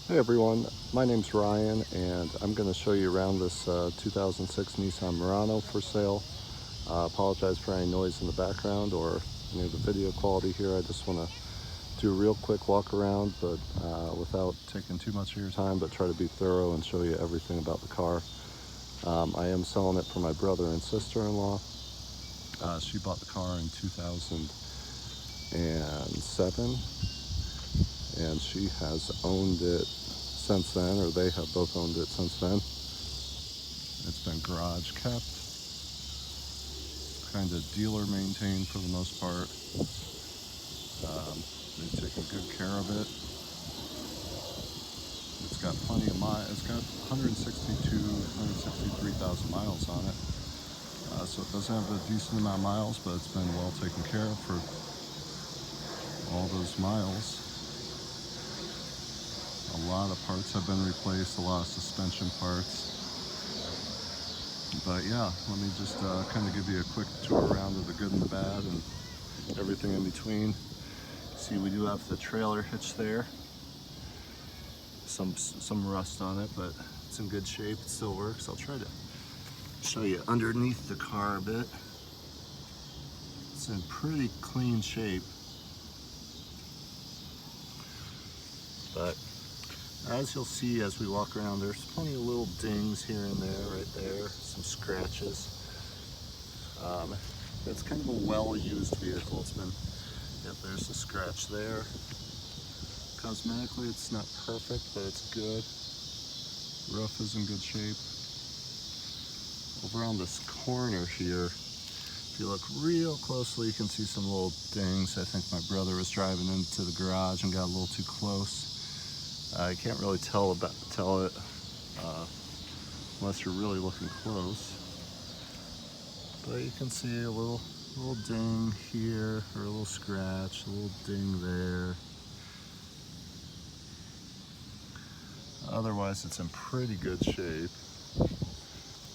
Hey everyone, my name's Ryan and I'm going to show you around this 2006 Nissan Murano for sale. Apologize for any noise in the background or any of the video quality here. I just want to do a real quick walk around, but without taking too much of your time, but try to be thorough and show you everything about the car. I am selling it for my brother and sister-in-law. She bought the car in 2007 and she has owned it since then, or they have both owned it since then. It's been garage kept, kind of dealer maintained for the most part. They've taken good care of it. It's got plenty of miles. It's got 163,000 miles on it. So it does have a decent amount of miles, but it's been well taken care of for all those miles. A lot of parts have been replaced, a lot of suspension parts. But yeah, let me just kind of give you a quick tour around of the good and the bad and everything in between. See, we do have the trailer hitch there. Some rust on it, but it's in good shape. It still works. I'll try to show you underneath the car a bit. It's in pretty clean shape. But as you'll see as we walk around, there's plenty of little dings here and there, right there, some scratches. It's kind of a well-used vehicle. It's been, yep, there's a scratch there. Cosmetically, it's not perfect, but it's good. Roof is in good shape. Over on this corner here, if you look real closely, you can see some little dings. I think my brother was driving into the garage and got a little too close. You can't really tell it unless you're really looking close. But you can see a little ding here, or a little scratch, a little ding there. Otherwise, it's in pretty good shape.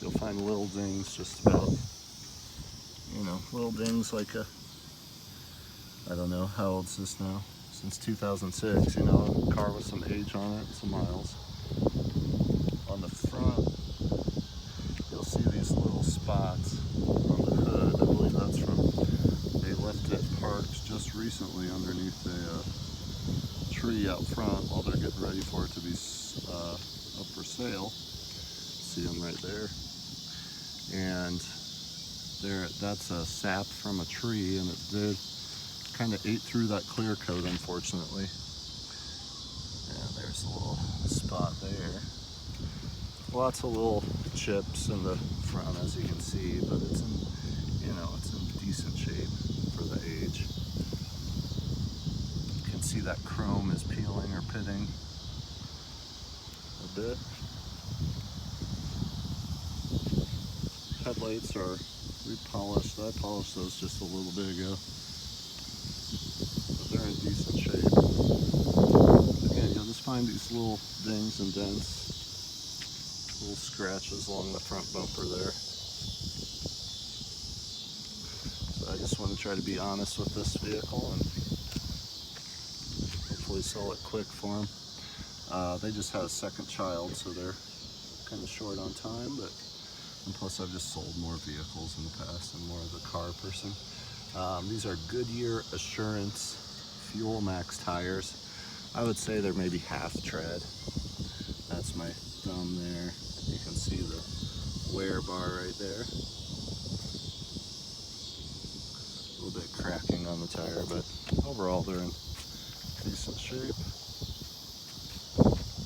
You'll find little dings just about, little dings like a, I don't know, how old's this now? Since 2006, a car with some age on it, some miles. On the front, you'll see these little spots on the hood. I believe that's from, they left it parked just recently underneath a tree out front while they're getting ready for it to be up for sale. See them right there. And that's a sap from a tree, and it did kind of ate through that clear coat, unfortunately. And there's a little spot there. Lots of little chips in the front, as you can see, but it's in, it's in decent shape for the age. You can see that chrome is peeling or pitting a bit. Headlights are repolished. I polished those just a little bit ago. But they're in decent shape. Again, you'll just find these little dings and dents, little scratches along the front bumper there. So I just want to try to be honest with this vehicle and hopefully sell it quick for them. They just had a second child, so they're kind of short on time, and plus I've just sold more vehicles in the past. I'm more of a car person. These are Goodyear Assurance Fuel Max tires. I would say they're maybe half tread. That's my thumb there. You can see the wear bar right there. A little bit cracking on the tire, but overall they're in decent shape.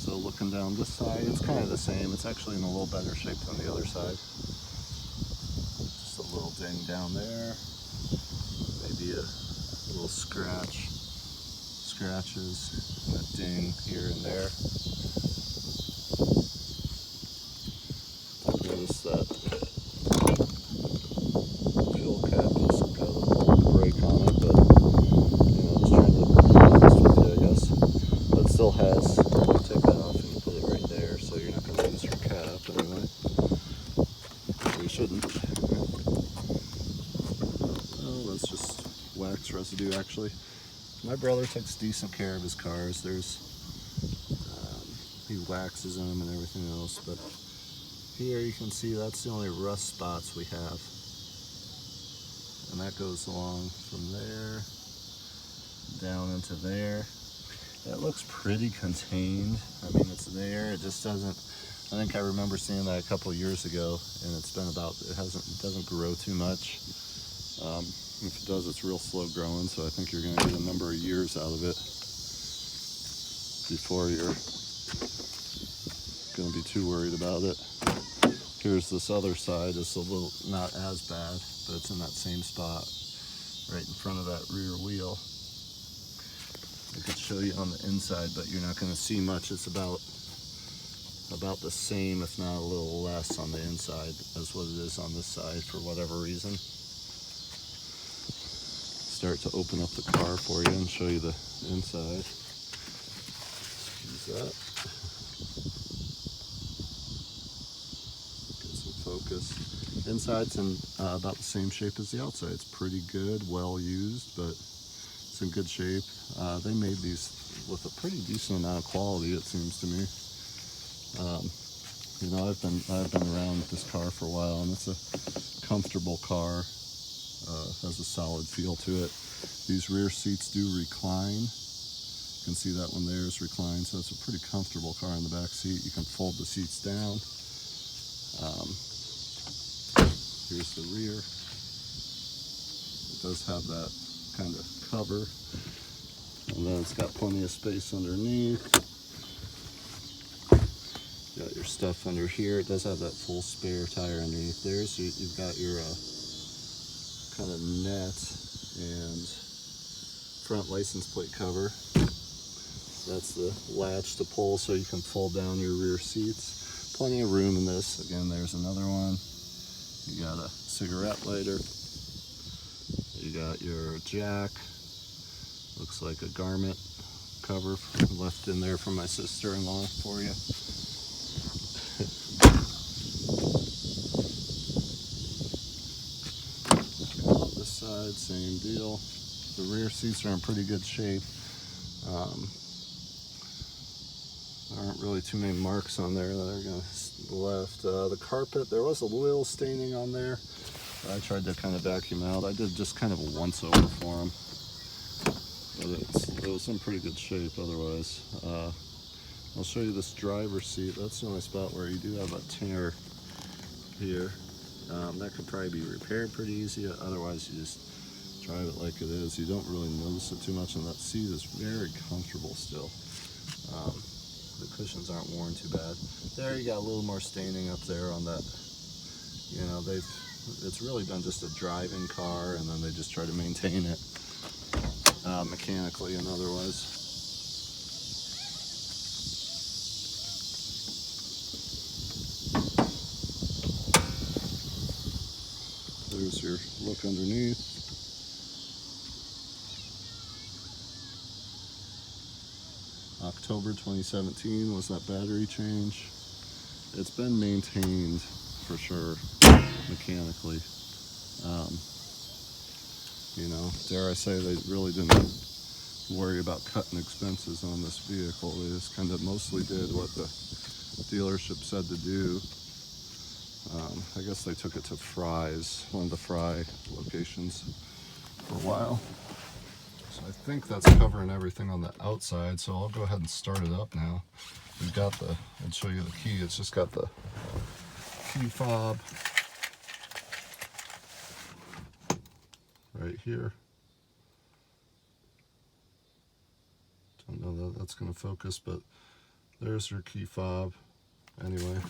So looking down this side, it's kind of the same. It's actually in a little better shape than the other side. Just a little ding down there. Maybe a little scratches, and a ding here and there. I've noticed that fuel cap has got a break on it, but just trying to be honest with you, I guess. But it still has. You take that off and you put it right there, so you're not going to lose your cap anyway. Or you shouldn't. Oh, that's just wax residue, actually. My brother takes decent care of his cars. There's he waxes them and everything else. But here you can see that's the only rust spots we have. And that goes along from there down into there. It looks pretty contained. I mean, it's there. It just doesn't. I think I remember seeing that a couple of years ago, and it's been about. It doesn't grow too much. If it does, it's real slow growing. So I think you're going to get a number of years out of it before you're going to be too worried about it. Here's this other side. It's a little not as bad, but it's in that same spot, right in front of that rear wheel. I could show you on the inside, but you're not going to see much. It's about the same, if not a little less, on the inside as what it is on this side for whatever reason. Start to open up the car for you and show you the inside. Use that. Get some focus. Inside's in about the same shape as the outside. It's pretty good, well used, but it's in good shape. They made these with a pretty decent amount of quality, it seems to me. You know, I've been around this car for a while, and it's a comfortable car. Has a solid feel to it. These rear seats do recline. You can see that one there is reclined, so it's a pretty comfortable car in the back seat. You can fold the seats down. Here's the rear. It does have that kind of cover, and then it's got plenty of space underneath. Got your stuff under here. It does have that full spare tire underneath there, so you've got your kind of net and front license plate cover. That's the latch to pull so you can fold down your rear seats. Plenty of room in this. Again, there's another one. You got a cigarette lighter. You got your jack. Looks like a garment cover left in there from my sister-in-law for you. This side, same deal. The rear seats are in pretty good shape. There aren't really too many marks on there that are going to left. The carpet, there was a little staining on there. I tried to kind of vacuum out. I did just kind of a once over for them. But it was in pretty good shape otherwise. I'll show you this driver's seat. That's the only spot where you do have a tear here. That could probably be repaired pretty easy. Otherwise, you just drive it like it is. You don't really notice it too much, and that seat is very comfortable still. The cushions aren't worn too bad. There you got a little more staining up there on that. You know, it's really been just a driving car, and then they just try to maintain it mechanically and otherwise. There's your look underneath. October 2017 was that battery change. It's been maintained for sure mechanically. You know, dare I say, they really didn't worry about cutting expenses on this vehicle. They just kind of mostly did what the dealership said to do. I guess they took it to Fry's, one of the Fry locations, for a while. So I think that's covering everything on the outside, so I'll go ahead and start it up now. We've got I'll show you the key. It's just got the key fob right here. Don't know that that's going to focus, but there's your key fob anyway.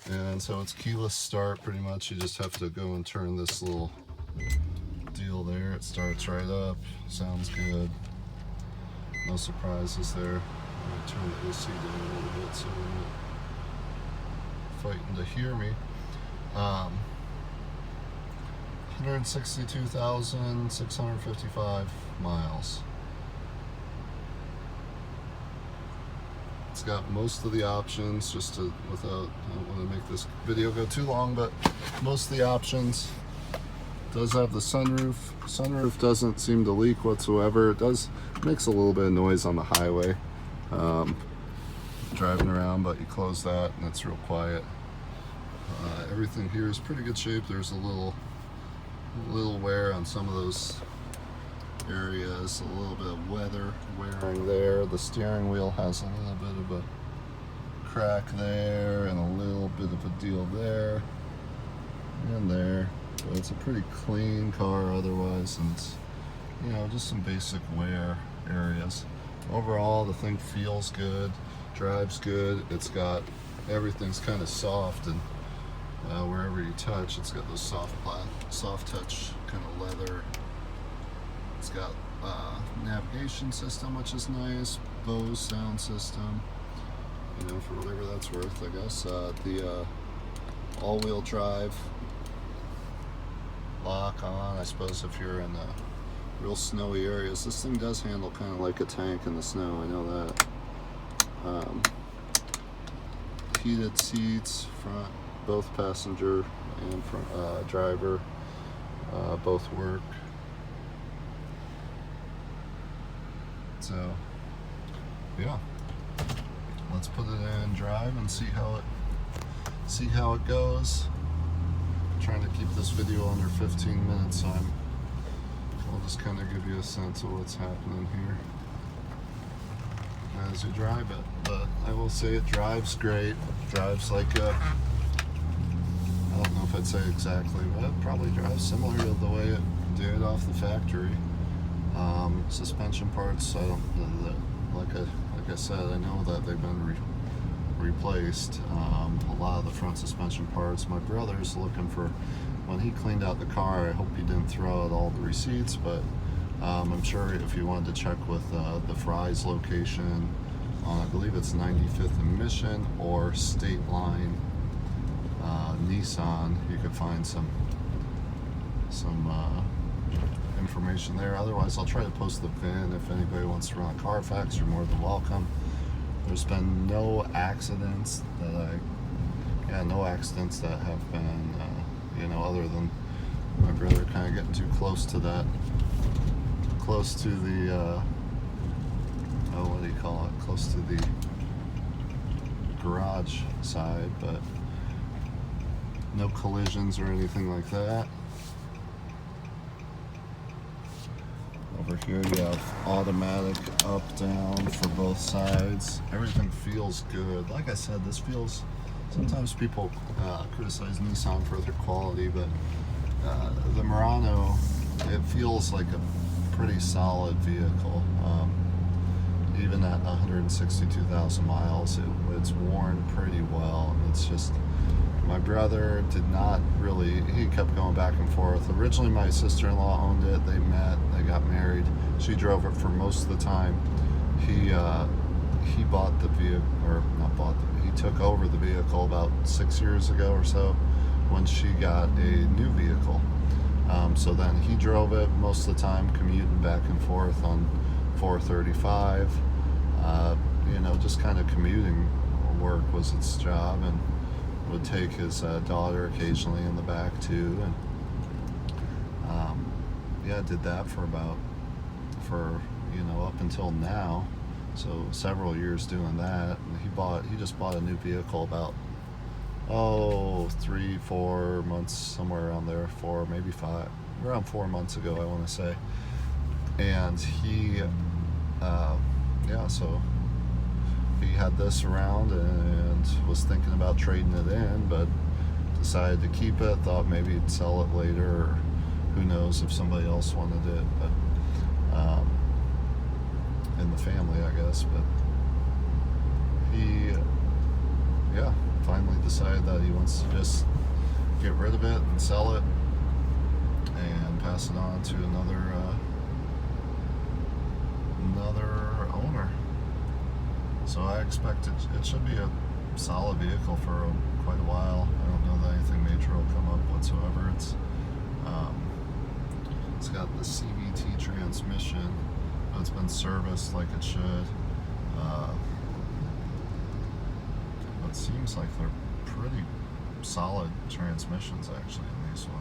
And so it's keyless start pretty much. You just have to go and turn this little deal there. It starts right up. Sounds good. No surprises there. Let me turn the AC down a little bit so we're not fighting to hear me. 162,655 miles. It's got most of the options, just to, I don't want to make this video go too long, but most of the options. It does have the sunroof. Sunroof doesn't seem to leak whatsoever. It makes a little bit of noise on the highway. driving around, but you close that and it's real quiet. Everything here is pretty good shape. There's a little wear on some of those areas, a little bit of wearing there. The steering wheel has a little bit of a crack there and a little bit of a deal there and there, but it's a pretty clean car otherwise, and it's, you know, just some basic wear areas. Overall, the thing feels good, drives good. It's got, everything's kind of soft, and wherever you touch, it's got those soft touch kind of leather. It's got navigation system, which is nice, Bose sound system, you know, for whatever that's worth, I guess. The all-wheel drive lock on, I suppose, if you're in real snowy areas. This thing does handle kind of like a tank in the snow, I know that. Heated seats, front, both passenger and front, driver, both work. So, yeah, let's put it in drive and see how it goes. I'm trying to keep this video under 15 minutes, so I'll just kind of give you a sense of what's happening here as you drive it. But I will say it drives great. Drives like I don't know if I'd say exactly, but it probably drives similar to the way it did off the factory. Suspension parts, I don't, like I said, I know that they've been replaced. A lot of the front suspension parts. My brother's looking for, when he cleaned out the car, I hope he didn't throw out all the receipts, but I'm sure if you wanted to check with the Fry's location on, I believe it's 95th and Mission or State Line Nissan, you could find some information there. Otherwise, I'll try to post the VIN. If anybody wants to run a Carfax, you're more than welcome. There's been no accidents no accidents that have been, you know, other than my brother kind of getting too close to the, what do you call it? Close to the garage side, but no collisions or anything like that. Over here you have automatic up, down for both sides. Everything feels good. Like I said, this feels, sometimes people criticize Nissan for their quality, but the Murano, it feels like a pretty solid vehicle. Even at 162,000 miles, it's worn pretty well. It's just, my brother did not really, he kept going back and forth. Originally my sister-in-law owned it, they met, they got married. She drove it for most of the time. He bought the vehicle, or not bought, he took over the vehicle about 6 years ago or so when she got a new vehicle. So then he drove it most of the time, commuting back and forth on 435. You know, just kind of commuting work was its job, and would take his daughter occasionally in the back too, and yeah, did that for you know, up until now, so several years doing that. And he just bought a new vehicle about 3-4 months, somewhere around there, 4 maybe 5, around 4 months ago, I want to say. And he yeah, so he had this around and was thinking about trading it in, but decided to keep it. Thought maybe he'd sell it later, or who knows if somebody else wanted it, but in the family, I guess. But he, yeah, finally decided that he wants to just get rid of it and sell it and pass it on to another owner. So I expect it should be a solid vehicle for quite a while. I don't know that anything major will come up whatsoever. It's got the CVT transmission, but it's been serviced like it should. It seems like they're pretty solid transmissions actually in these ones.